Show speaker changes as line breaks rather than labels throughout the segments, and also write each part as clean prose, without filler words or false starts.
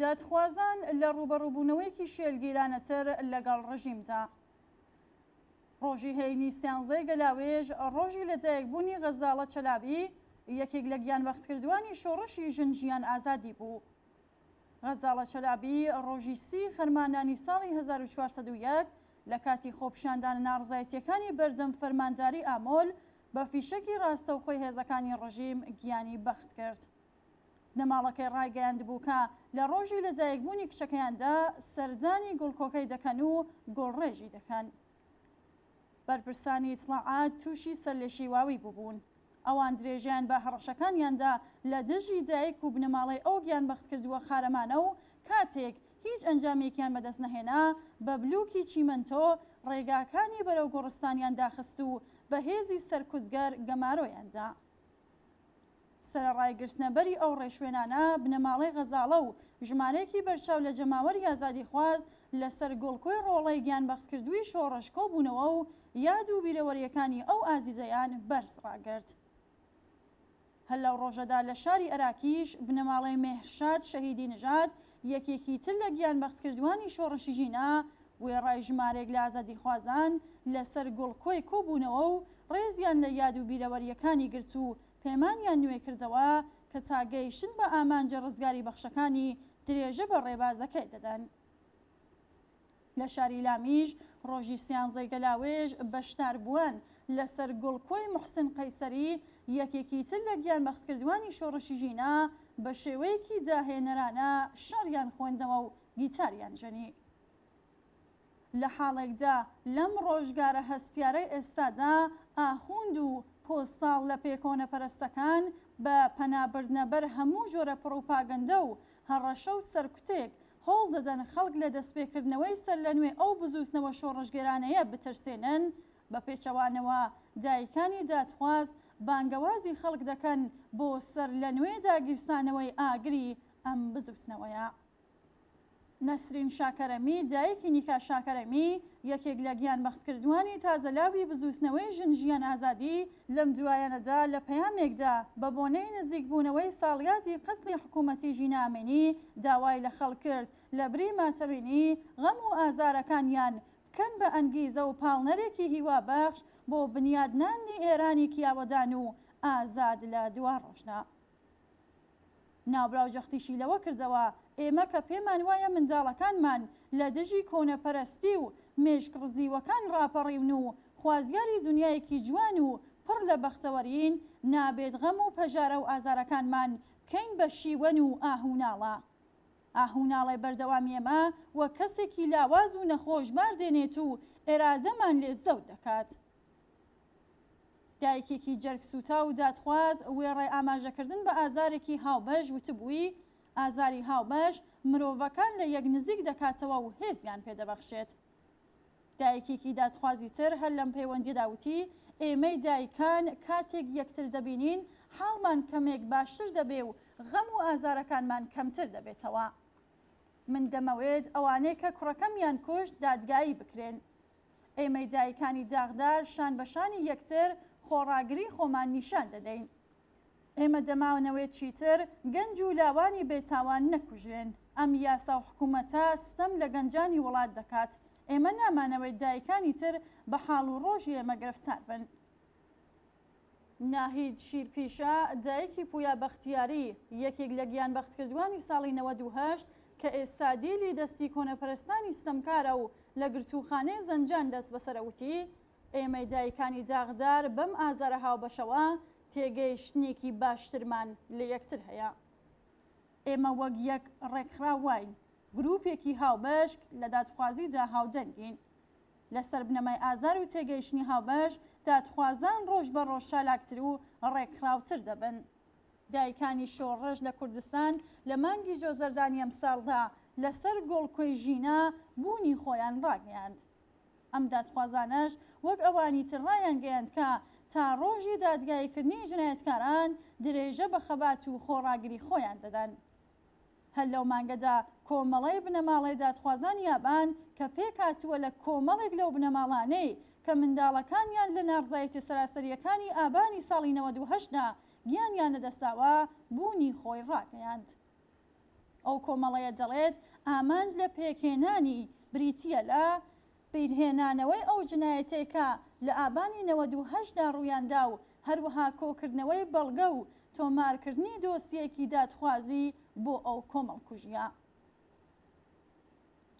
دادخوازان لە ڕوبەڕووبوونەوەیەکی شێلگیرانەتر لەگەڵ ڕژیمدا. ڕۆژی هەینی سیانزەی گەلاوێژ ڕۆژی لەدایکبوونی غەزاڵە چەلابی یەکێک لە گیانبەختکردوانی شۆڕشی ژنجیان ئازادی بوو. غەزاڵە چەلابی ڕۆژی 30 خەرمانانی ساڵی 1401 لە کاتی خۆپیشاندانە ناڕزایەتیەکانی بەردەم فەرمانداری ئامۆل بە فیشەکی ڕاستەوخۆی هێزەکانی ڕژیم گیانی بەخت کرد. نەماڵەکەی ڕایگەیاند بوو کە لە ڕۆژی لەدایکبوونی کچەکەیاندا سەردانی گوڵکۆکەی دەکەن و گوڵڕێژی دەکەن. بەرپرسانی ئیتڵاعات تووشی سەرلێشیواوی بووبوون. ئەوان درێژیان بە هەڕەشەکانیاندا لە دژی دایک و بنەماڵەی ئەو گیانبەخت کردووە خارەمانە و کاتێک هیچ ئەنجامێکیان بەدەست نەهێنا بە بلووکی چیمەنتۆ ڕێگاکانی بەرەو گۆڕستانیان داخست و بە هێزی سەرکوتگەر گەمارۆیاندا. سەرڕایگرتنەبەری ئەو ڕێشوێنانە بنەماڵەی غەزاڵە و ژمارەیەکی بەرچاو لە جەماوەری ئازادی خواز لەسەر گۆڵکۆی ڕۆڵەی گیانبەختکردووی شۆڕشکۆ بوونەوە و یاد و بیرەوەریەکانی ئەو ئازیزەیان بەرز ڕاگرت. هەر لەو ڕۆژەدا لە شاری عێراقیش بنەماڵەی مێهرشاد شەهیدی نژاد یەکێکی تر لە گیانبەختکردوانی شۆڕشی ژینا وێڕای ژمارێک لە ئازادی خوازان لەسەر گوڵکۆی کۆبوونەوە و ڕێزیان لە یاد و بیرەوەریەکانی گرت و پەیمانیان نوێ کردەوە کە تاگەیشتن بە ئامانجە ڕزگاری بەخشەکانی درێژە بە ڕێبازەکەی دەدەن. لە شاری لامیش ڕۆژی سیانزەی گەلاوێژ بەشدار بوون لەسەر گوڵکۆی موحسن قەیسەری یەکێکی تر لە گیانبەختکردوانی شۆڕشی ژینا بە شێوەیەکی داهێنەرانە شاریان خوێندەوە و گیتاریان ژەنی. لە حاڵێکدا لەم ڕۆژگارە هەستیارەی ئێستادا ئاخوند و پۆستاڵ لە پێکۆنە پەرستەکان بە پەنابردنەبەر هەموو جۆرە پڕوپاگەندە و هەڕەشە و سەرکوتێک هەوڵ دەدەن خەڵک لە دەستپێکردنەوەی سەر لە نوێ ئەو بزوستنەوە شۆڕژگێرانەیە بترسێنن. بە پێچەوانەوە دایکانی دادخواز بانگەوازی خەڵک دەکەن بۆ سەر لە نوێ داگیرسانەوەی ئاگری ئەم بزوستنەوەیە. نەسرین شاکەرەمی دایکی نیکا شاکەرەمی یەکێک لە گیانبەختکردوانی تازەلاوی بزوستنەوەی ژنجیان ئازادی لەم دوایانەدا لە پەیامێکدا بە بۆنەی نزیکبوونەوەی ساڵیادی قەتڵی حکوومەتی ژینە ئامینی داوای لە خەڵک کرد لە بری ماتەبینی غەم و ئازارەکانیان بکەن بە ئەنگیزە و پاڵنەرێکی هیوابەخش بۆ بنیادنانی ئێرانی کیاوەدان و ئازاد لە دوا ڕۆژدا. ناوبراو جەختیشی لەوە کردەوە ئێمە کە پێمان وایە منداڵەکانمان لە دژی کۆنەپەرستی و مێشک ڕزیوەکان ڕاپەڕیون و خوازیاری دنیایەکی جوان و پڕ لە بەختەوەرین نابێت غەم و پەژارە و ئازارەکانمان بکەین بە شیوەن و ئاهوناڵە. ئاهوناڵی بەردەوامی ئێمە وە کەسێکی لاواز و نەخۆشبار دێنێت و ئێرادەمان لێ زەوت دەکات. دایکێکی جەرگسووتا و دادخواز وێڕێ ئاماژەکردن بە ئازارێکی هاوبەش وتبووی ئازاری هاوبەش مرۆڤەکان لە یەک نزیک دەکاتەوە و هێزیان پێدەبەخشێت. دایکێکی دادخوازی تر هەر لەم پەیوەندیدا وتی ئێمەی دایکان کاتێک یەکتر دەبینین حاڵمان کەمێک باشتر دەبێ و غەم و ئازارەکانمان کەمتر دەبێتەوە. من دەمەوێت ئەوانەی کە کوڕەکەمیان کوشت دادگایی بکرێن. ئێمەی دایکانی داغدار شان بەشانی یەکتر خۆڕاگری خۆمان نیشان دەدەین. ئێمە دەماونەوەی چیتر گەنج و لاوانی بێتاوان نەکوژرێن. ئەم یاسا و حکوومەتە ستەم لە گەنجانی وڵات دەکات. ئێمە نامانەوەی دایکانی تر بە حاڵ و ڕۆژی ئێمە گرفتار بن. ناهید شیرپیشە دایکی پویا بەختیاری یەکێک لە گیانبەختکردوانی ساڵی 98 کە ئێستا دیلی دەستی کۆنەپەرستانی ستەمکارە و لە گرتوخانەی زەنجان دەست بەسەرەوتی ئێمەی دایکانی داغدار بەم ئازارە هاوبەشەوە تێگەیشتنێکی باشترمان لە یەکتر هەیە. ئێمە وەک یەک ڕێکخرا واین گروپێکی هاوبەش لە دادخوازیدا هاودەنگین. لەسەر بنەمای ئازار و تێگەیشتنی هاوبەش دادخوازان ڕۆژ بە ڕۆژ چالاکتر و ڕێکخراوتر دەبن. دایکانی شۆڕژ لە کوردستان لە مانگی جۆزەردانی ئەم ساڵدا لەسەر گۆڵکۆی ژینا بوونی خۆیان ڕاگەیاند. ئەم دادخوازانەش وەک ئەوانی تر ڕایان گەیاند کە تا ڕۆژی دادگاییکردنی جنایەتکاران درێژە بە خەبات و خۆڕاگری خۆیان دەدەن. هەر لەو مانگەدا کۆمەڵەی بنەماڵی دادخوازان یابان کە پێکاتووە لە کۆمەڵێک لەو بنەماڵانەی کە منداڵەکانیان لە ناڕزایەتی سەراسەریەکانی ئابانی ساڵی 98دا گیانیان لەدەستاوە بوونی خۆی ڕاگەیاند. ئەو کۆمەڵەیە دەڵێت ئامانج لە پێکهێنانی بریتیە لە بیرهێنانەوەی ئەو جنایەتێکە لە ئابانی 98دا ڕوویاندا و هەروەها کۆکردنەوەی بەڵگە و تۆمارکردنی دۆسیەکی دادخوازی بۆ ئەو کۆمەڵکوژیە.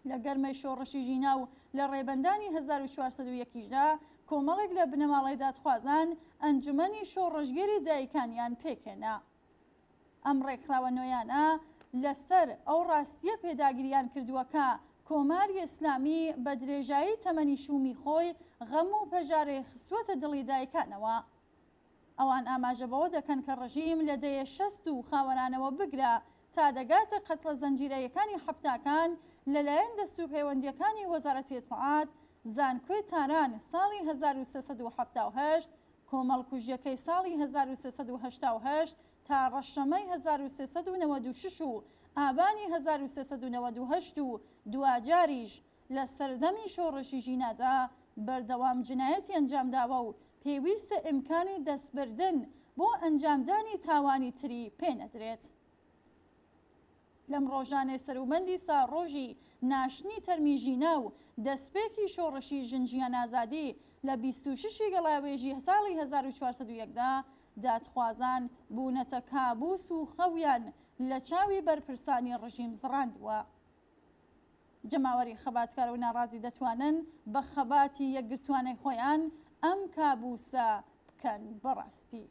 لە گەرمەی شۆڕشی ژینا و لە ڕێبەندانی 1401دا کۆمەڵێک لە بنەماڵەی دادخوازان ئەنجومەنی شۆڕژگەری دایکانیان پێکهێنا. ئەم ڕێکخراوە نوێیانە لەسەر ئەو ڕاستیە پێداگیریان کردووەکە کۆماری ئیسلامی بە درێژایی تەمەنی شومی خۆی غەم و پەژارێ خستووەتە دڵی دایکانەوە. ئەوان ئاماژە بەوە دەکەن کە ڕژیم لە دەیە 60 و خاوەنانەوە بگرە تا دەگاتە قەتڵە زەنجیرەیەکانی حەفتاکان لەلایەن دەستوپەیوەندیەکانی وەزارەتی ئیتلاعات، زانکۆی تاران ساڵی 1378، کۆمەڵکوژیەکەی ساڵی 1388 تا ڕەشەمەی 1396 و ئابانی 1398 و دوجاریش لە سەردەمی شۆڕشی ژینادا بەردەوام جنایەتی ئەنجامداوە و پێویستە ئیمکانی دەستبردن بۆ ئەنجامدانی تاوانی تری پێنەدرێت. لەم ڕۆژانەی سەروبەندی ساڕۆژی ناشنی تەرمی ژینا و دەستپێکی شۆڕشی ژنجیان ئازادی لە 26 گەڵاوێژی ساڵی 1401دا دادخوازان بوونەتە کابوس و خەویان لە چاوی بەرپرسانی ڕژیم زڕاندووە. جەماوەری خەباتکار و ناڕازی دەتوانن بە خەباتی یەکگرتوانەی خۆیان ئەم کابوسە بکەن بەڕاستی.